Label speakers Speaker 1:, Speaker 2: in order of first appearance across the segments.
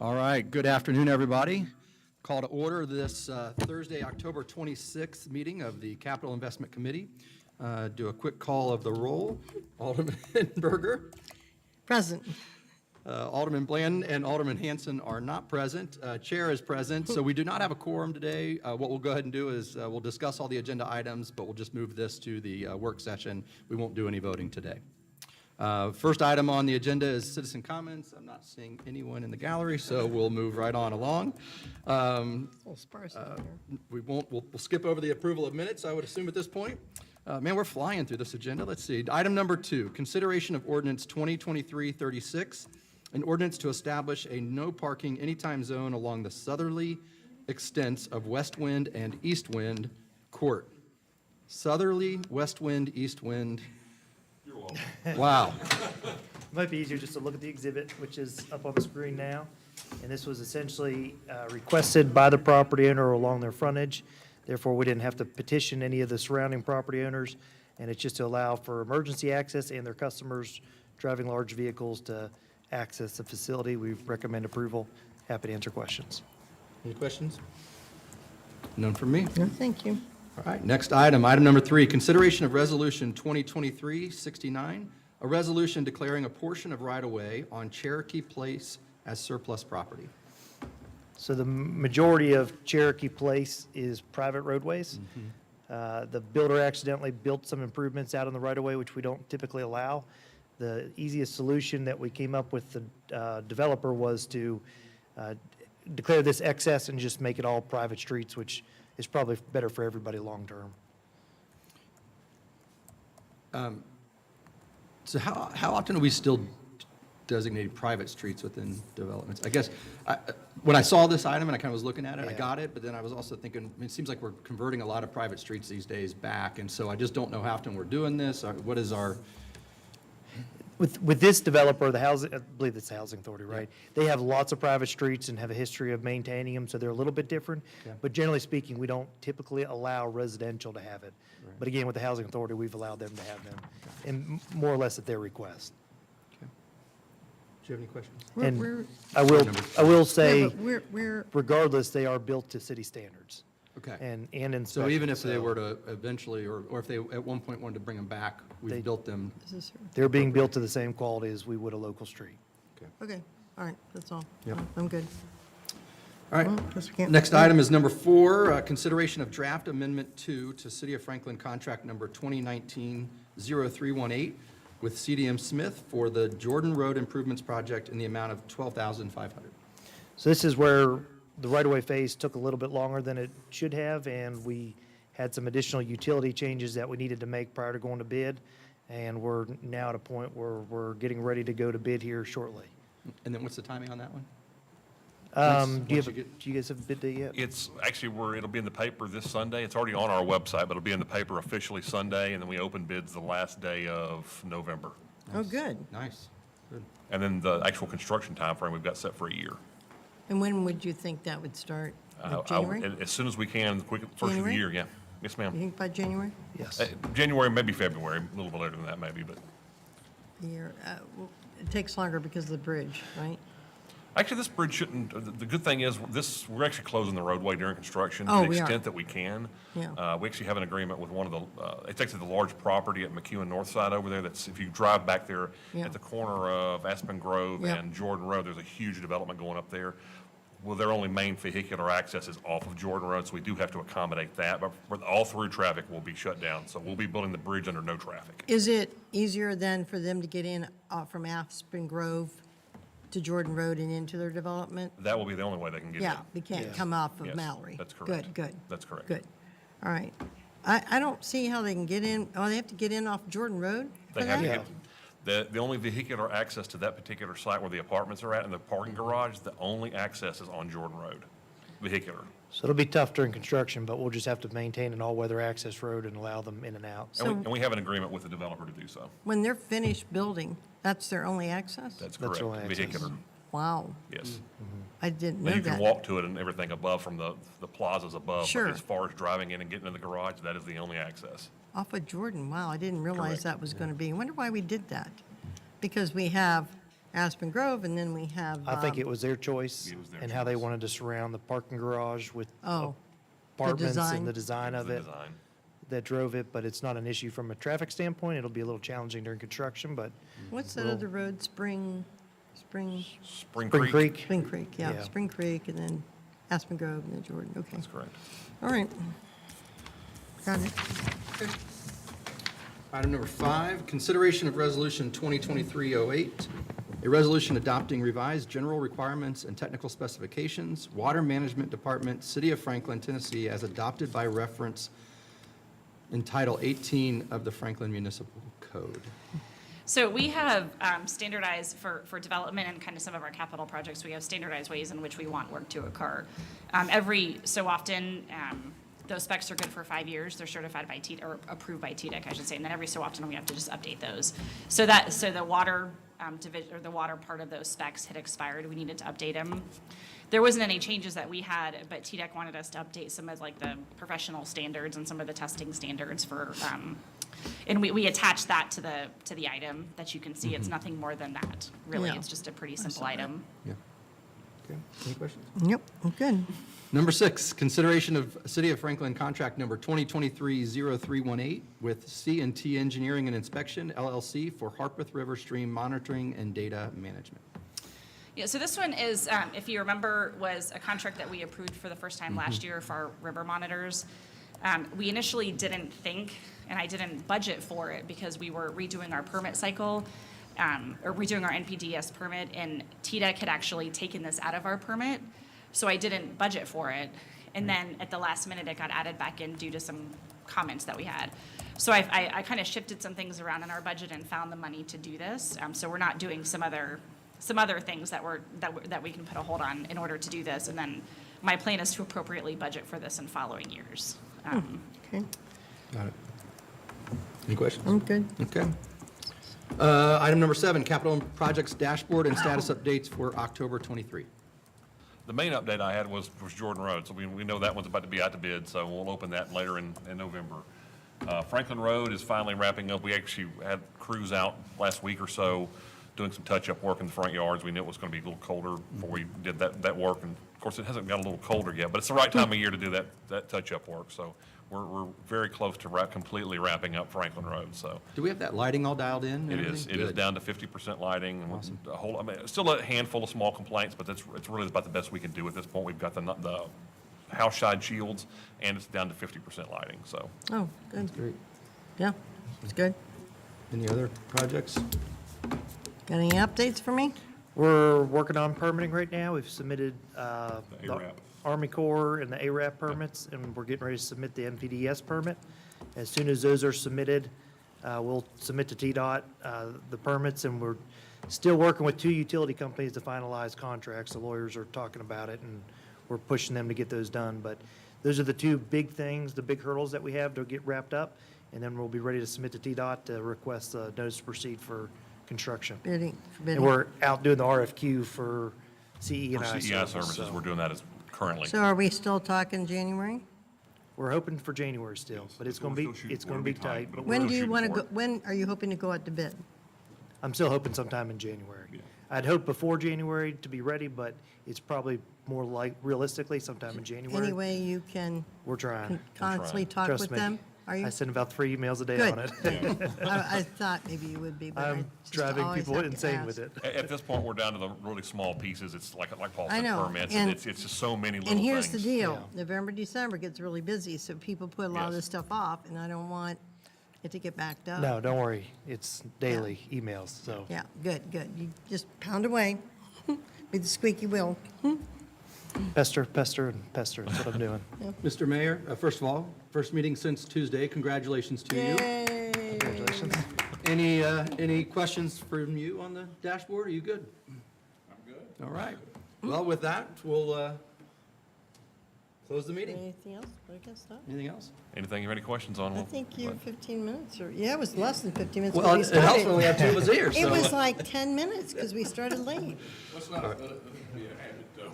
Speaker 1: All right, good afternoon, everybody. Call to order this Thursday, October 26th meeting of the Capital Investment Committee. Do a quick call of the roll. Alderman Berger,
Speaker 2: Present.
Speaker 1: Alderman Bland, and Alderman Hanson are not present. Chair is present, so we do not have a quorum today. What we'll go ahead and do is we'll discuss all the agenda items, but we'll just move this to the work session. We won't do any voting today. First item on the agenda is citizen comments. I'm not seeing anyone in the gallery, so we'll move right on along.
Speaker 2: A little sparse in here.
Speaker 1: We'll skip over the approval of minutes, I would assume at this point. Man, we're flying through this agenda. Let's see. Item number 2, consideration of ordinance 2023-36, an ordinance to establish a no parking anytime zone along the southerly extents of West Wind and East Wind Court. Southerly, West Wind, East Wind. Wow.
Speaker 3: Might be easier just to look at the exhibit, which is up on the screen now. And this was essentially requested by the property owner along their frontage. Therefore, we didn't have to petition any of the surrounding property owners. And it's just to allow for emergency access and their customers driving large vehicles to access the facility. We recommend approval. Happy to answer questions.
Speaker 1: Any questions? None from me.
Speaker 2: No, thank you.
Speaker 1: All right, next item, item number 3, consideration of resolution 2023-69, a resolution declaring a portion of right-of-way on Cherokee Place as surplus property.
Speaker 3: So the majority of Cherokee Place is private roadways. The builder accidentally built some improvements out on the right-of-way, which we don't typically allow. The easiest solution that we came up with the developer was to declare this excess and just make it all private streets, which is probably better for everybody long-term.
Speaker 1: So how often are we still designating private streets within developments? I guess, when I saw this item and I kind of was looking at it, I
Speaker 3: Yeah.
Speaker 1: got it, but then I was also thinking, it seems like we're converting a lot of private streets these days back, and so I just don't know how often we're doing this, or what is our,
Speaker 3: With this developer, the housing, I believe it's the Housing Authority, right? They have lots of private streets and have a history of maintaining them, so they're a little bit different.
Speaker 1: Yeah.
Speaker 3: But generally speaking, we don't typically allow residential to have it. But again, with the Housing Authority, we've allowed them to have them, and more or less at their request.
Speaker 1: do you have any questions?
Speaker 3: And
Speaker 2: We're-
Speaker 3: I will
Speaker 2: Yeah,
Speaker 3: say,
Speaker 2: but we're,
Speaker 3: regardless, they are built to city standards
Speaker 1: Okay.
Speaker 3: and
Speaker 1: So even
Speaker 3: inspections.
Speaker 1: if they were to eventually, or if they at one point wanted to bring them back,
Speaker 3: They-
Speaker 1: we've built them.
Speaker 2: is this her?
Speaker 3: They're being built to the same quality as we would a local street.
Speaker 2: Okay, all right, that's all.
Speaker 1: Yep.
Speaker 2: I'm good.
Speaker 1: All right.
Speaker 2: Well, guess we can't-
Speaker 1: Next item is number 4, consideration of draft amendment 2 to City of Franklin contract number 2019-0318 with CDM Smith for the Jordan Road Improvements Project in the amount of $12,500.
Speaker 3: So this is where the right-of-way phase took a little bit longer than it should have, and we had some additional utility changes that we needed to make prior to going to bid. And we're now at a point where we're getting ready to go to bid here shortly.
Speaker 1: And then what's the timing on that one?
Speaker 3: Do
Speaker 1: Once
Speaker 3: you
Speaker 1: you
Speaker 3: have,
Speaker 1: get-
Speaker 3: do you guys have a bid date yet?
Speaker 4: It's actually it'll be in the paper this Sunday. It's already on our website, but it'll be in the paper officially Sunday, and then we open bids the last day of November.
Speaker 2: Oh, good.
Speaker 1: Nice. Good.
Speaker 4: And then the actual construction timeframe we've got set for a year.
Speaker 2: And when would you think that would start? Like January?
Speaker 4: As soon as we can, the first of the
Speaker 2: January?
Speaker 4: year, yeah. Yes,
Speaker 2: You
Speaker 4: ma'am.
Speaker 2: think by January?
Speaker 3: Yes.
Speaker 4: January, maybe February, a little bit later than that maybe, but.
Speaker 2: Year, well, it takes longer because of the bridge, right?
Speaker 4: Actually, this bridge shouldn't, the good thing is, we're actually closing the roadway during construction to
Speaker 2: Oh,
Speaker 4: the
Speaker 2: we are.
Speaker 4: extent that we can.
Speaker 2: Yeah.
Speaker 4: We actually have an agreement with one of the, it's actually the large property at McEwen North Side over there, that's, if you drive back there
Speaker 2: Yeah.
Speaker 4: at the corner of Aspen Grove
Speaker 2: Yep.
Speaker 4: and Jordan Road, there's a huge development going up there. Well, their only main vehicular access is off of Jordan Road, so we do have to accommodate that, but all through traffic will be shut down, so we'll be building the bridge under no traffic.
Speaker 2: Is it easier then for them to get in from Aspen Grove to Jordan Road and into their development?
Speaker 4: That will be the only way they can get in.
Speaker 2: Yeah, they can't come off of
Speaker 4: Yes,
Speaker 2: Mallory.
Speaker 4: that's correct.
Speaker 2: Good.
Speaker 4: That's correct.
Speaker 2: Good. All right. I don't see how they can get in, they have to get in off Jordan Road for
Speaker 4: They have to
Speaker 2: that?
Speaker 4: get, the only vehicular access to that particular site where the apartments are at and the parking garage, the only access is on Jordan Road, vehicular.
Speaker 3: So it'll be tough during construction, but we'll just have to maintain an all-weather access road and allow them in and out.
Speaker 4: And we have an agreement with the developer to do so.
Speaker 2: When they're finished building, that's their only access?
Speaker 4: That's
Speaker 3: That's
Speaker 4: correct,
Speaker 3: only access.
Speaker 4: vehicular,
Speaker 2: Wow,
Speaker 4: yes.
Speaker 2: I didn't
Speaker 4: Now,
Speaker 2: know
Speaker 4: you can
Speaker 2: that.
Speaker 4: walk to it and everything above from the plazas above.
Speaker 2: Sure.
Speaker 4: But as far as driving in and getting in the garage, that is the only access.
Speaker 2: Off of Jordan, wow, I didn't realize
Speaker 4: Correct.
Speaker 2: that was going to be. I wonder why we did that. Because we have Aspen Grove, and then we have.
Speaker 3: I think it was their choice
Speaker 4: It was their
Speaker 3: and how they
Speaker 4: choice.
Speaker 3: wanted to surround the parking garage with
Speaker 2: Oh,
Speaker 3: apartments
Speaker 2: design.
Speaker 3: and the design of
Speaker 4: The
Speaker 3: it
Speaker 4: design.
Speaker 3: that drove it, but it's not an issue from a traffic standpoint. It'll be a little challenging during construction, but
Speaker 2: what's that
Speaker 3: Well-
Speaker 2: other road? Spring
Speaker 4: Spring
Speaker 3: Spring
Speaker 4: Creek.
Speaker 3: Creek,
Speaker 2: Spring Creek, yeah,
Speaker 3: Yeah.
Speaker 2: Spring Creek, and then Aspen Grove, and then Jordan, okay.
Speaker 4: That's correct.
Speaker 2: All right. Got it.
Speaker 1: Item number 5, consideration of resolution 2023-08, a resolution adopting revised general requirements and technical specifications, Water Management Department, City of Franklin, Tennessee, as adopted by reference in Title 18 of the Franklin Municipal Code.
Speaker 5: So we have standardized for development and kind of some of our capital projects, we have standardized ways in which we want work to occur. Every so often, those specs are good for 5 years. They're certified by TDEC, or approved by TDEC, I should say, and then every so often we have to just update those. So the water division, or the water part of those specs had expired. We needed to update them. There wasn't any changes that we had, but TDEC wanted us to update some of like the professional standards and some of the testing standards for, and we attached that to the item that you can see. It's nothing more than that, really.
Speaker 2: Yeah.
Speaker 5: It's just a pretty simple item.
Speaker 1: Yeah. Okay, any questions?
Speaker 2: Yep, good.
Speaker 1: Number 6, consideration of City of Franklin contract number 2023-0318 with C&T Engineering and Inspection LLC for Harpeth River Stream Monitoring and Data Management.
Speaker 5: Yeah, so this one is, if you remember, was a contract that we approved for the first time last year for our river monitors. We initially didn't think, and I didn't budget for it because we were redoing our permit cycle, or redoing our NPDES permit, and TDEC had actually taken this out of our permit, so I didn't budget for it. And then at the last minute, it got added back in due to some comments that we had. So I kind of shifted some things around in our budget and found the money to do this. So we're not doing some other things that we can put a hold on in order to do this. And then my plan is to appropriately budget for this in following years.
Speaker 2: Okay,
Speaker 1: Got it. Any questions?
Speaker 2: I'm good.
Speaker 1: Okay. Item number 7, capital projects dashboard and status updates for October 23.
Speaker 4: The main update I had was Jordan Road, so we know that one's about to be out to bid, so we'll open that later in November. Franklin Road is finally wrapping up. We actually had crews out last week or so doing some touch-up work in the front yards. We knew it was going to be a little colder before we did that work, and of course, it hasn't got a little colder yet, but it's the right time of year to do that touch-up work, so we're very close to completely wrapping up Franklin Road, so.
Speaker 1: Do we have that lighting all dialed in? and
Speaker 4: It is,
Speaker 1: everything?
Speaker 4: it is
Speaker 1: Good.
Speaker 4: down to 50% lighting, and with a whole, I mean, still a handful of small complaints, but it's really about the best we can do at this point. We've got the house side shields, and it's down to 50% lighting, so.
Speaker 2: Oh, good.
Speaker 1: Great.
Speaker 2: Yeah, it's good.
Speaker 1: Any other projects?
Speaker 2: Got any updates for me?
Speaker 3: we're working on permitting right now. We've submitted the
Speaker 4: ARAP.
Speaker 3: Army Corps and the ARAP permits, and we're getting ready to submit the NPDES permit. As soon as those are submitted, we'll submit to TDOT the permits, and we're still working with 2 utility companies to finalize contracts. The lawyers are talking about it, and we're pushing them to get those done. But those are the 2 big things, the big hurdles that we have to get wrapped up, and then we'll be ready to submit to TDOT to request a notice to proceed for construction.
Speaker 2: Bidding, for
Speaker 3: And
Speaker 2: bidding.
Speaker 3: we're out doing the RFQ for CE
Speaker 4: For
Speaker 3: and I
Speaker 4: CEI services, we're doing that as currently.
Speaker 2: So are we still talking January?
Speaker 3: We're hoping for January still, but it's going to be, it's going to be tight.
Speaker 4: but
Speaker 2: When
Speaker 4: we're
Speaker 2: do you
Speaker 4: shooting
Speaker 2: want to
Speaker 4: for
Speaker 2: go,
Speaker 4: it.
Speaker 2: when are you hoping to go out to bid?
Speaker 3: I'm still hoping sometime in January. I'd hope before January to be ready, but it's probably more like realistically sometime in January.
Speaker 2: Any way you can
Speaker 3: We're trying.
Speaker 2: constantly talk
Speaker 3: Trust
Speaker 2: with
Speaker 3: me.
Speaker 2: them? Are you?
Speaker 3: I send about 3 emails a day
Speaker 2: Good.
Speaker 3: on it.
Speaker 2: I thought maybe you would be, but I
Speaker 3: I'm
Speaker 2: just
Speaker 3: driving
Speaker 2: always
Speaker 3: people
Speaker 2: have to
Speaker 3: insane with
Speaker 2: ask.
Speaker 3: it.
Speaker 4: At this point, we're down to the really small pieces. It's like Paul
Speaker 2: I
Speaker 4: said,
Speaker 2: know,
Speaker 4: permits.
Speaker 2: and-
Speaker 4: It's just so many little
Speaker 2: And
Speaker 4: things.
Speaker 2: here's the deal,
Speaker 3: Yeah.
Speaker 2: November, December gets really busy, so people put a lot of
Speaker 4: Yes.
Speaker 2: this stuff off, and I don't want it to get backed up.
Speaker 3: No, don't worry. It's daily emails, so.
Speaker 2: Yeah, good, good. You just pound away, be the squeaky wheel.
Speaker 3: Pester, pester, and pester. That's what I'm doing.
Speaker 1: Mr. Mayor, first of all, first meeting since Tuesday. Congratulations to you.
Speaker 2: Yay.
Speaker 3: Congratulations.
Speaker 1: Any questions from you on the dashboard? Are you good? I'm good. All right. Well, with that, we'll close the meeting.
Speaker 2: Anything else? I guess not.
Speaker 1: Anything else?
Speaker 4: Anything, you have any questions on?
Speaker 2: I think you, 15 minutes, or, yeah, it was less than 15 minutes. 'cause
Speaker 1: Well,
Speaker 2: we
Speaker 1: it helps
Speaker 2: started-
Speaker 1: when we have 2 of us here,
Speaker 2: It
Speaker 1: so.
Speaker 2: was like 10 minutes, because we started late.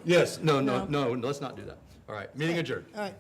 Speaker 1: Yes, no, let's not do that. All right, meeting adjourned.
Speaker 2: All right.